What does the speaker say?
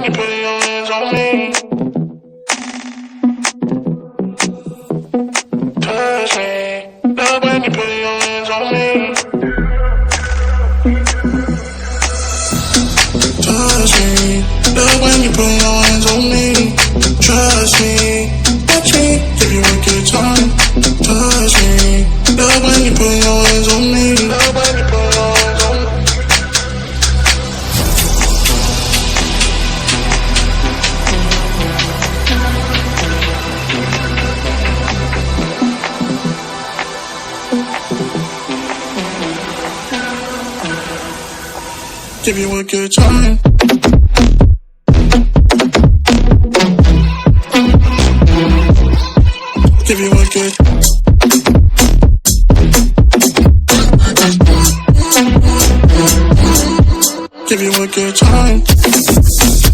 when you put your hands on me. Touch me. Love when you put your hands on me. Touch me. Love when you put your hands on me. Trust me. Watch me. Give you a good time. Touch me. Love when you put your hands on me. Love when you put your hands on me. Give you a good time. Give you a good. Give you a good time.